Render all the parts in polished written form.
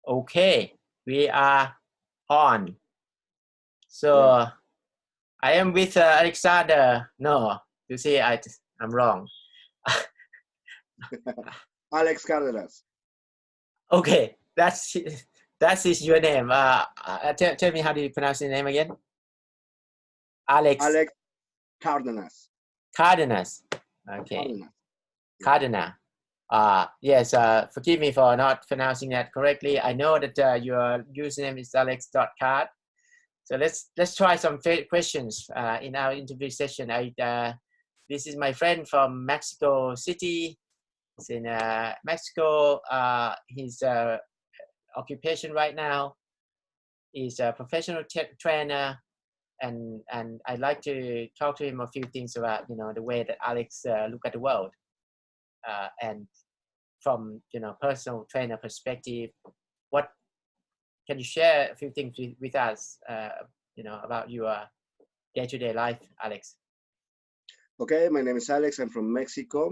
Okay, we are on. Yeah. So I am with Alexander. No, you see, I'm wrong. Alex Cardenas. Okay, that is your name. Tell me how do you pronounce your name again? Alex Alex Cardenas. Cardenas. Okay, Cardenas. Yeah. Cardena. Yes. Forgive me for not pronouncing that correctly. I know that your username is alex.card. So let's try some questions in our interview session. This is my friend from Mexico City. He's in Mexico. His occupation right now is a professional trainer, and I'd like to talk to him a few things about the way that Alex look at the world, and from personal trainer perspective. What can you share a few things with us? About your day-to-day life, Alex. Okay, my name is Alex. I'm from Mexico.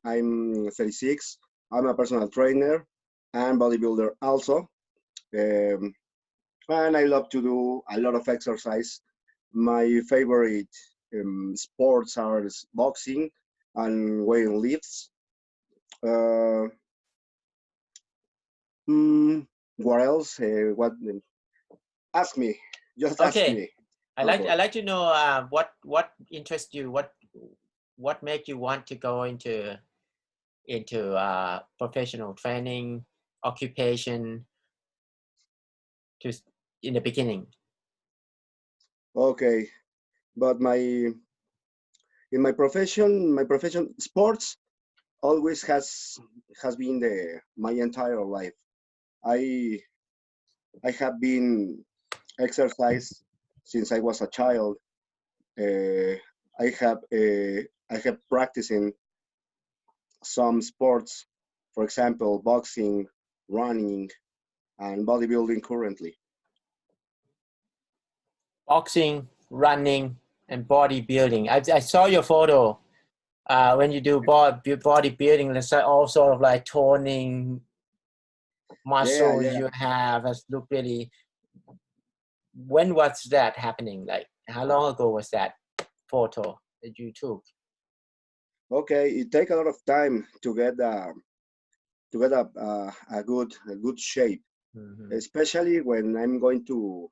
I'm 36. I'm a personal trainer and bodybuilder also. Um, and I love to do a lot of exercise. My favorite sports are boxing and weighing lifts. Uh, what else? What? Ask me. Just ask Okay, me. I About. like to know what interests you. What make you want to go into professional training, occupation, to in the beginning. Okay, but my profession, sports always has been my entire life. I I have been exercise since I was a child. Uh, I have practicing some sports, for example, boxing, running, and bodybuilding currently. Boxing, running, and bodybuilding. I saw your photo when you do bodybuilding. It's all sort of like toning Yeah, muscles yeah. you have. Has look really. When was that happening? Like how long ago was that photo that you took? Okay, it take a lot of time to get a good shape, Mm-hmm. especially when I'm going to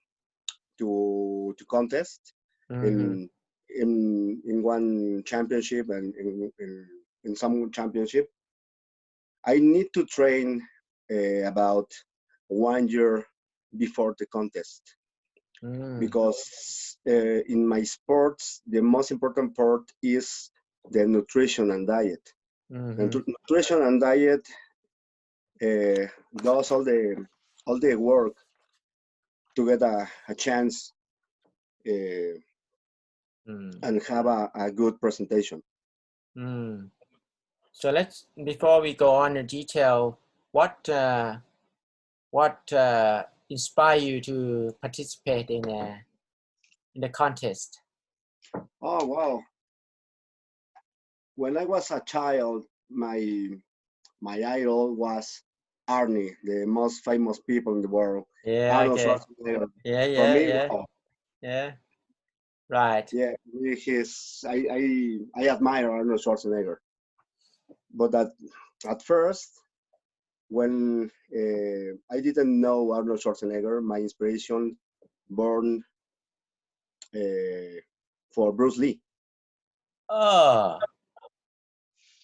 contest Mm-hmm. in one championship and in some championship. I need to train about 1 year before the contest Mm. because in my sports the most important part is the nutrition and diet. And Mm-hmm. nutrition and diet uh, does all the work to get a chance uh, Mm. and have a good presentation. Mm. So let's before we go on in detail, what inspired you to participate in the contest? Oh wow! When I was a child, my idol was Arnie, the most famous people in the world, Yeah. Arnold Okay. Schwarzenegger. Yeah. For Yeah. me, Yeah. wow, Yeah. Right. yeah, I admire Arnold Schwarzenegger. But at first, when I didn't know Arnold Schwarzenegger, my inspiration born uh, for Bruce Lee. Oh,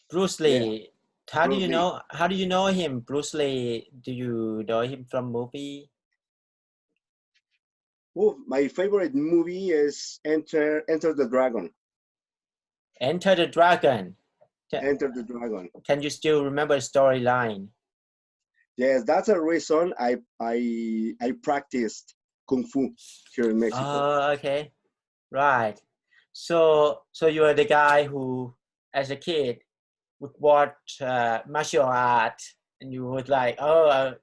Bruce Yeah, Lee. How do Bruce you Lee. know? How do you know him, Bruce Lee? Do you know him from movie? Oh, my favorite movie is Enter the Dragon. Enter the Dragon. Enter the Dragon. Can you still remember the storyline? Yes, that's a reason I practiced kung fu here in Mexico. Oh, okay. Right. So you are the guy who, as a kid, would watch martial art, and you would like,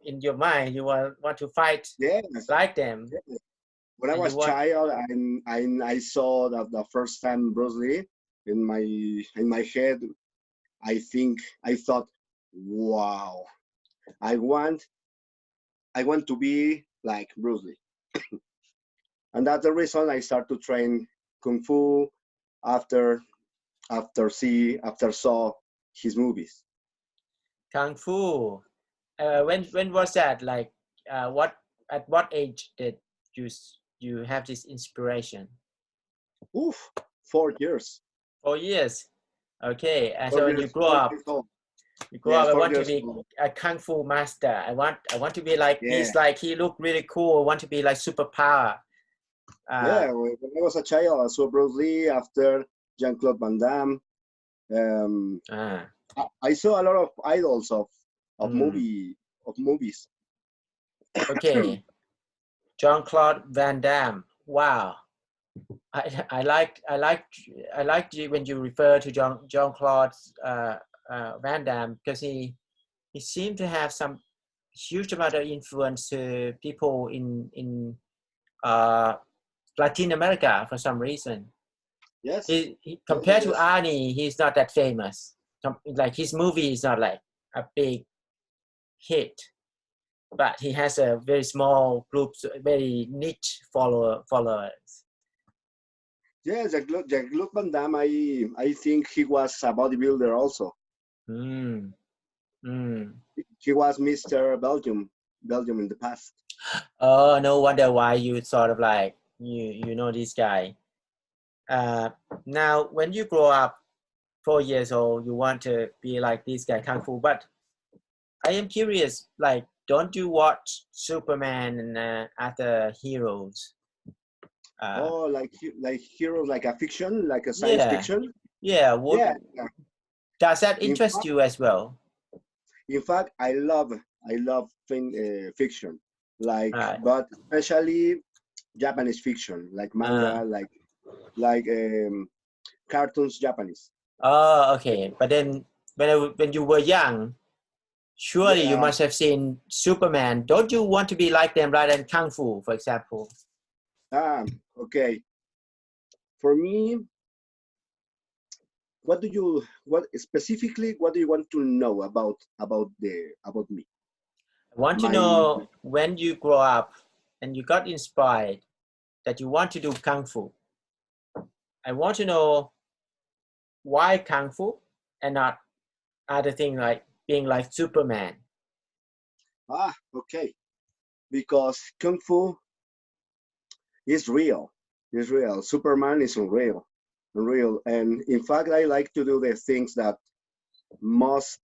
in your mind, you want to fight Yes, like them, yes. When I and you was want. child, I saw that the first time Bruce Lee in my head. I thought, wow, I want I want to be like Bruce Lee, and that's the reason I start to train kung fu after after saw his movies. Kung Fu. When was that? Like, what at what age did you have this inspiration? Oof, 4 years. 4 years. Okay. And Four so when you years, grow 4 up, years old. you grow Yes, up. I four want to years be old. a Kung Fu master. I want to be like Yeah, this. Like he looked really cool. I want to be like superpower. Uh, yeah. When I was a child, I saw Bruce Lee. After Jean-Claude Van Damme. Um, uh, I saw a lot of idols of mm, movie of movies. okay. Jean-Claude Van Damme. Wow. I liked you when you refer to Jean-Claude Van Damme because he seemed to have some huge amount of influence to people in uh, Latin America for some reason. Yes, He yes, yes, compared to yes. Arnie, he's not that famous. Like his movie is not like a big hit, but he has a very small group, very niche followers. Yeah, Jean-Claude Van Damme. I think he was a bodybuilder also. Mm, mm. He was Mr. Belgium in the past. Oh, no wonder why you sort of like you know this guy. Uh, Now, when you grow up, 4 years old, you want to be like this guy Kung Fu. But I am curious, like, don't you watch Superman and other heroes? Uh, Oh, like heroes, like a fiction, like a science yeah, fiction. yeah. Yeah, yeah. Does that In interest fact, you as well? I love fiction, like, Right. but especially Japanese fiction, like Uh, manga, like cartoons Japanese. oh, okay. But then when you were young, surely you Yeah. must have seen Superman. Don't you want to be like them rather than Kung Fu, for example? Ah, okay. For me, what do you want to know about me? I want to My know when you grow up and you got inspired that you want to do Kung Fu. I want to know why Kung Fu and not other thing like being like Superman. okay, because Kung Fu is real. It's real. Superman is unreal. And in fact, I like to do the things that most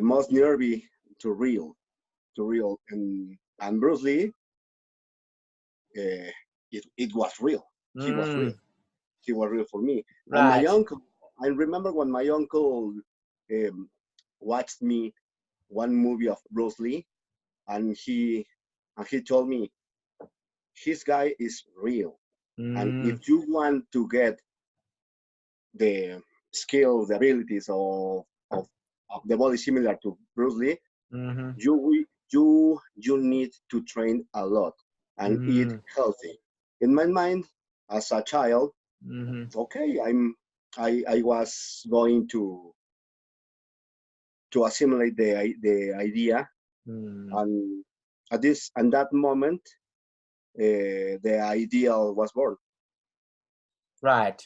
most nervy to real. And Bruce Lee, it was real. He was real. Mm, He was real for me. And my right. uncle, I remember when my uncle um, watched me one movie of Bruce Lee, and he told me his guy is real. And Mm, if you want to get the skills, the abilities of the body similar to Bruce Lee, mm-hmm, you need to train a lot and eat mm, healthy. In my mind, as a child, mm-hmm, okay, I was going to assimilate the idea, mm. and at this and that moment, the ideal was born. Right.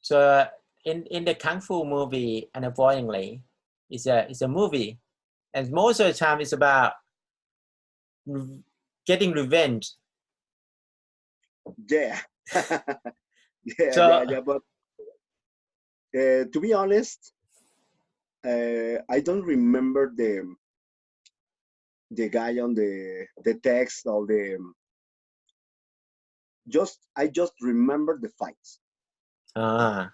So in the Kung Fu movie, unavoidingly, it's a movie, and most of the time it's about getting revenge. Yeah, yeah, yeah, So yeah. But to be honest, I don't remember the guy on the text or the just I just remember the fights. ah,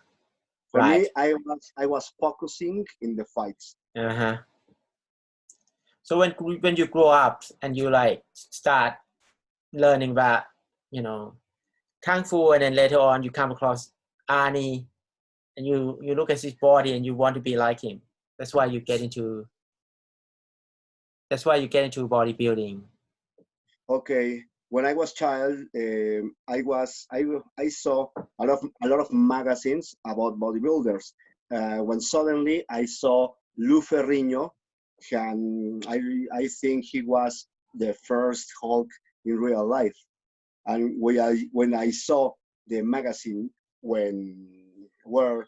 For me, right. I was focusing in the fights. Uh-huh. So when you grow up and you like start learning about Kung Fu, and then later on you come across Arnie, and you look at his body and you want to be like him. That's why you get into bodybuilding. Okay, when I was child, I saw a lot of magazines about bodybuilders. When suddenly I saw Lou Ferrigno and I think he was the first Hulk in real life. And when I saw the magazine when where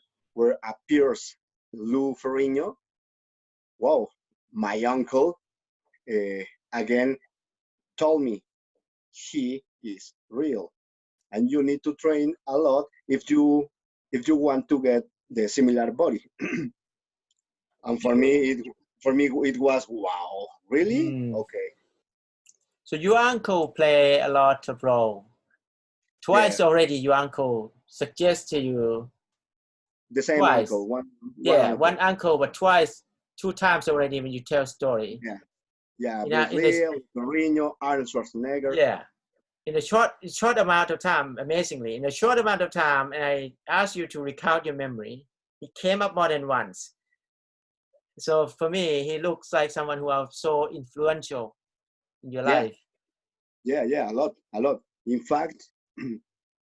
appears Lou Ferrigno, wow, my uncle uh, again told me he is real, and you need to train a lot if you want to get the similar body. And for me it was wow, really? Mm. Okay, So your uncle play a lot of role. yeah, Twice already your uncle suggested you the same twice. uncle, one Yeah, uncle, one uncle, but twice, 2 times already when you tell story. yeah, yeah, You know, Bruce Lee, Mourinho, Arnold Schwarzenegger. yeah, in a short amount of time, amazingly, in a short amount of time, and I asked you to recount your memory, he came up more than once. So for me, he looks like someone who was so influential in your Yeah, life. yeah, a lot. In fact,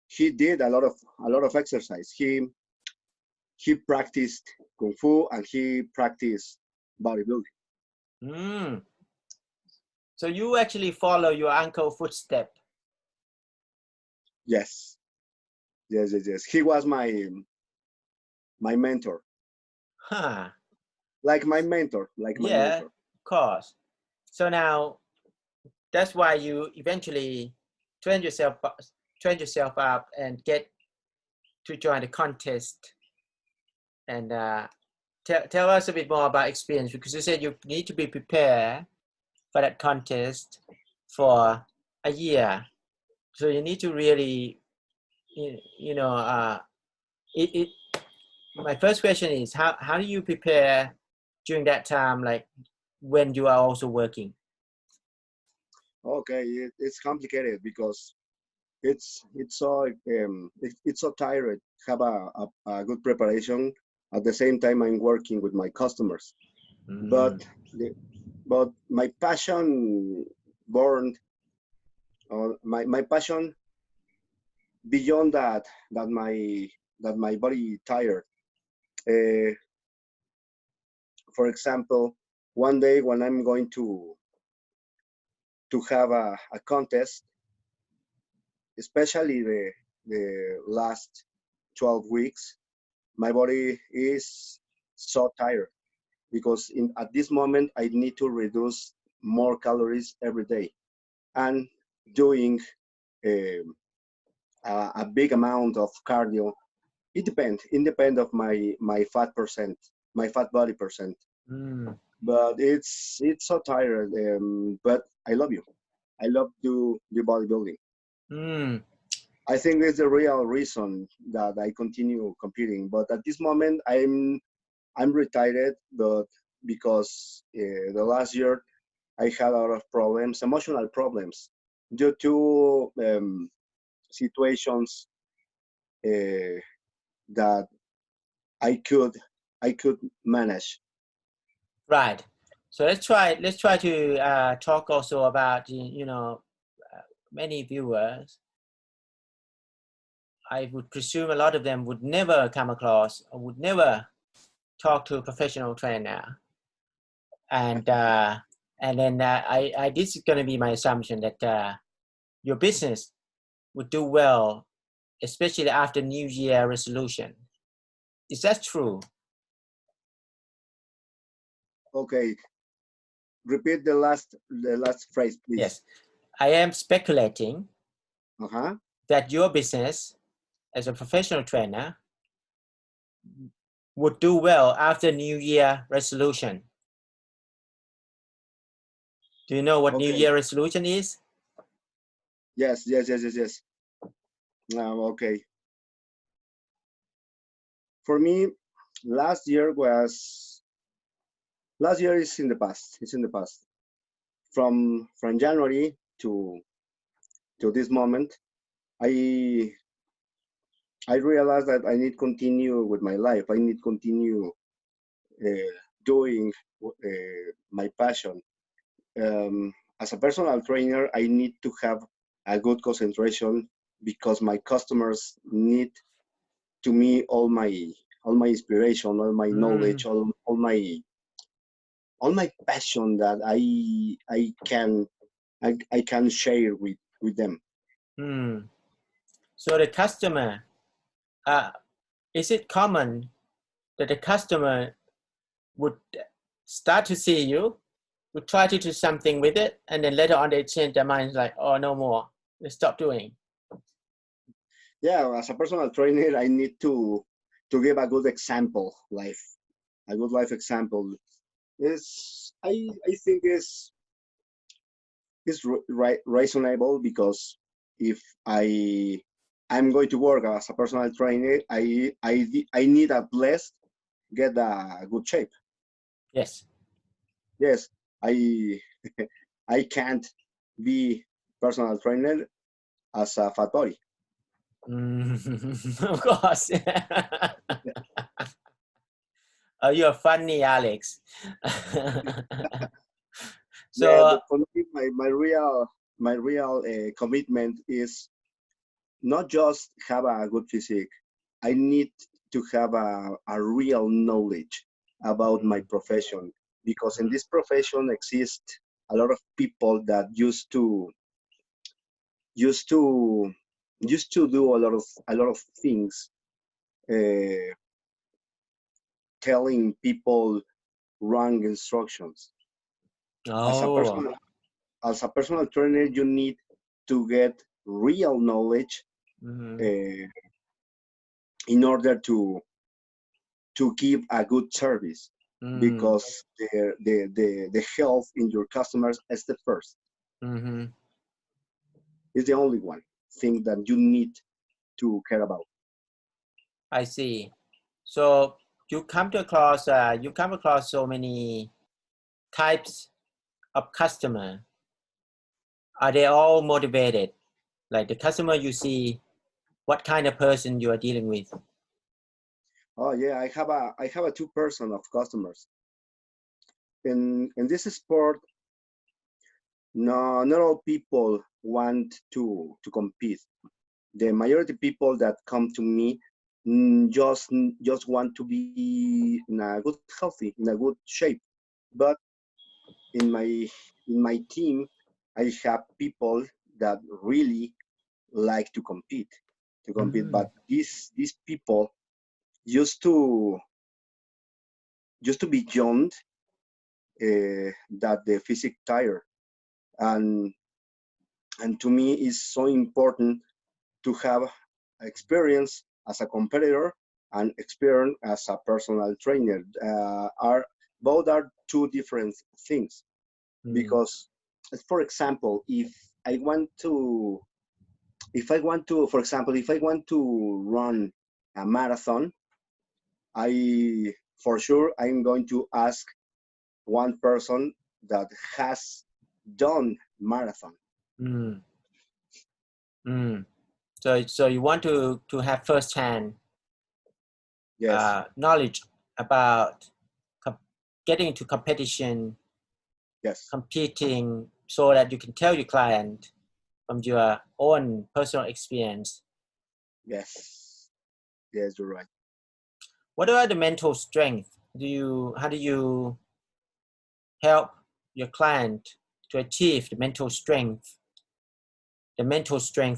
he did a lot of exercise. He practiced kung fu and he practiced bodybuilding. Mm. So you actually follow your uncle's footstep. Yes, yes. He was my mentor, Huh. like my Yeah, mentor. of course. So now that's why you eventually train yourself up and get to join the contest. And tell us a bit more about experience, because you said you need to be prepared for that contest for a year. So you need to really, you know, it. My first question is how do you prepare during that time, like when you are also working? Okay, it's complicated because it's so it's so tired. Have a good preparation. At the same time, I'm working with my customers, but Mm. the, but my passion burned. My passion beyond that my body tired. Uh, for example, one day when I'm going to have a contest, especially the last 12 weeks, my body is so tired because at this moment I need to reduce more calories every day and doing um a big amount of cardio. It depends of my fat percent, my fat body percent. Mm. But it's so tired. But I love you. I love do bodybuilding. Mm. I think it's the real reason that I continue competing. But at this moment, I'm retired, but because the last year I had a lot of problems, emotional problems, due to situations uh, that I could I could manage. Right. So let's try to talk also about many viewers. I would presume a lot of them would never come across or would never talk to a professional trainer, and then this is going to be my assumption that your business would do well, especially after New Year resolution. Is that true? Okay, repeat the last phrase, please. Yes. I am speculating Uh-huh. that your business as a professional trainer would do well after New Year resolution. Do you know what New Okay. Year resolution is? Yes. Okay. For me, last year was last year is in the past. It's in the past. From January to this moment, I I realized that I need continue with my life. I need continue doing my passion. As a personal trainer, I need to have a good concentration because my customers need to me all my inspiration, all my knowledge, Mm. all all my passion that I can share with them. So the customer, is it common that the customer would start to see you, would try to do something with it, and then later on they change their minds, like, oh, no more, they stop doing? Yeah, as a personal trainer, I need to give a good example, a good life example. I think is reasonable, because if I'm going to work as a personal trainer, I need at least get a good shape. Yes. Yes, I I can't be personal trainer as a fat body. Of course. Oh, you're funny, Alex. So Yeah, but for me, my real commitment is not just have a good physique. I need to have a real knowledge about my profession, because in this profession exist a lot of people that used to do a lot of things, uh, telling people wrong instructions. As a oh. personal trainer, you need to get real knowledge, uh, in order to give a good service, because the health in your customers is the first. Is the only one thing that you need to care about. I see. So you come across so many types of customer. Are they all motivated? Like the customer you see, what kind of person you are dealing with? Oh yeah, I have a two-person of customers. In this sport, no, not all people want to compete. The majority people that come to me, just want to be in a good healthy, in a good shape. But in my team, I have people that really like to compete. But these people used to be beyond, that the physique tire, and to me is so important to have experience as a competitor and experience as a personal trainer. Are both are two different things, because, for example, for example, if I want to run a marathon, for sure I'm going to ask one person that has done marathon. Mm. Mm. So you want to have first-hand Yes, knowledge about getting into competition, yes, competing, so that you can tell your client from your own personal experience. yes, yes, you're right. What about the mental strength? How do you help your client to achieve the mental strength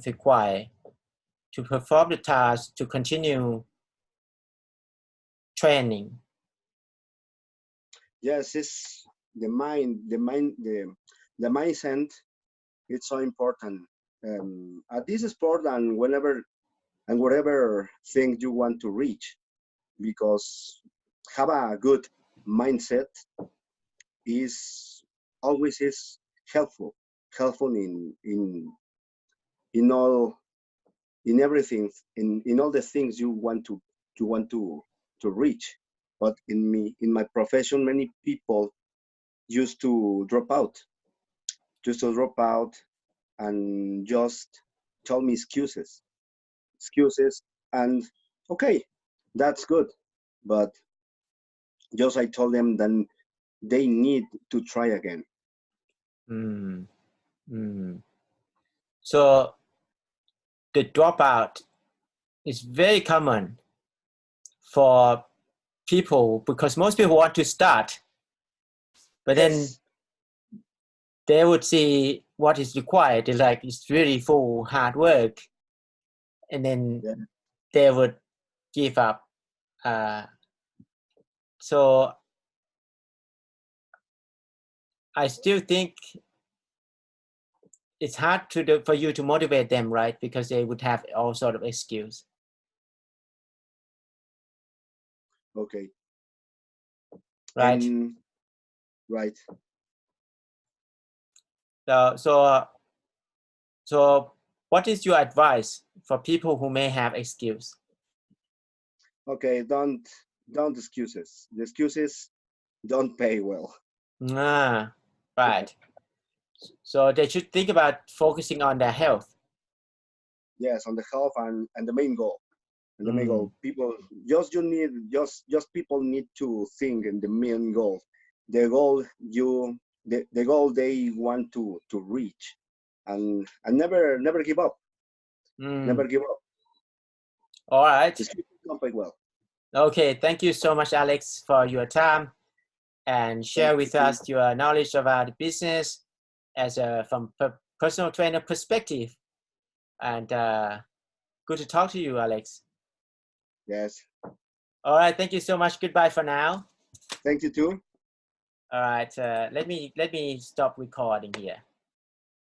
required to perform the task, to continue training? Yes, it's the mindset. It's so important, at this sport, and whatever thing you want to reach, because have a good mindset is always is helpful, in all, in everything, in all the things you want to reach. But in my profession, many people used to drop out, and just tell me excuses, and okay, that's good, but just I told them then they need to try again. Mm. Mm. So the dropout is very common for people, because most people want to start, But then Yes. they would see what is required. It's like it's really full hard work, and then Yeah. they would give up. So I still think it's hard to do, for you to motivate them, right? Because they would have all sort of excuse, Okay. right? Right. So what is your advice for people who may have excuse? Okay. Don't excuses. The excuses don't pay well. Right. So they should think about focusing on their health. Yes, on the health and the main goal. And the main Mm. goal, people just people need to think in the main goal, the goal the goal they want to reach, and never give up, Mm. never give up. All right. Just keep it well. Okay. Thank you so much, Alex, for your time and Thank share with you. us your knowledge about the business as a from personal trainer perspective. And good to talk to you, Alex. Yes, All right. Thank you so much. Goodbye for now. thank you too. All right. Let me stop recording here.